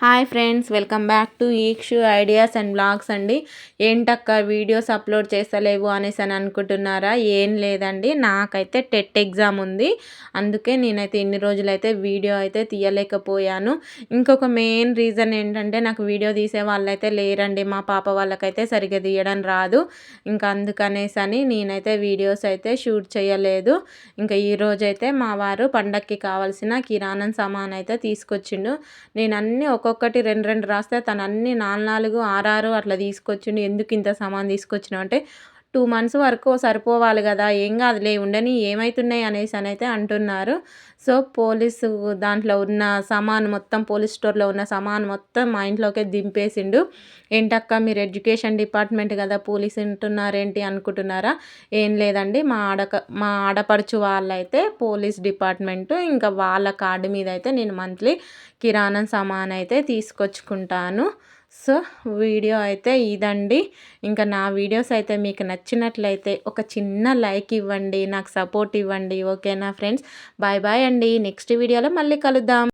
Hi friends, welcome back to Eekshu ideas and blogs అండి. ఏంటక్క videos upload చేస్తలేవు అనేసి అని అనుకుంటున్నారా? ఏం లేదండి, నాకైతే టెట్ ఎగ్జామ్ ఉంది. అందుకే నేనైతే ఇన్ని రోజులైతే వీడియో అయితే తీయలేకపోయాను. ఇంకొక మెయిన్ రీజన్ ఏంటంటే నాకు వీడియో తీసే వాళ్ళైతే లేరండి. మా పాప వాళ్ళకైతే సరిగ్గా తీయడం రాదు. ఇంకా అందుకనేసి అని నేనైతే వీడియోస్ అయితే షూట్ చేయలేదు. ఇంకా ఈరోజైతే మా వారు పండక్కి కావాల్సిన కిరాణం సామాన్ అయితే తీసుకొచ్చిండు. నేను అన్నీ ఒక్కొక్కటి 2, 2 రాస్తే తను అన్నీ 4, 4, 6, 6 అట్లా తీసుకొచ్చిండు. ఎందుకు ఇంత సామాను తీసుకొచ్చినావు అంటే 2 మంత్స్ వరకు సరిపోవాలి కదా, ఏం కాదులే ఉండని, ఏమవుతున్నాయి అనేసి అయితే అంటున్నారు. సో పోలీసు దాంట్లో ఉన్న సామాను మొత్తం, పోలీస్ స్టోర్లో ఉన్న సామాను మొత్తం మా ఇంట్లోకే దింపేసిండు. ఏంటక్క మీరు ఎడ్యుకేషన్ డిపార్ట్మెంట్ కదా, పోలీస్ ఉంటున్నారేంటి అనుకుంటున్నారా? ఏం లేదండి, మా ఆడపడుచు వాళ్ళైతే పోలీస్ డిపార్ట్మెంటు. ఇంకా వాళ్ళ కార్డు మీద అయితే నేను మంత్లీ కిరాణం సామాన్ అయితే తీసుకొచ్చుకుంటాను. సో వీడియో అయితే ఇదండి. ఇంకా నా వీడియోస్ అయితే మీకు నచ్చినట్లయితే ఒక చిన్న లైక్ ఇవ్వండి, నాకు సపోర్ట్ ఇవ్వండి. ఓకేనా ఫ్రెండ్స్? బాయ్ బాయ్ అండి. నెక్స్ట్ వీడియోలో మళ్ళీ కలుద్దాం.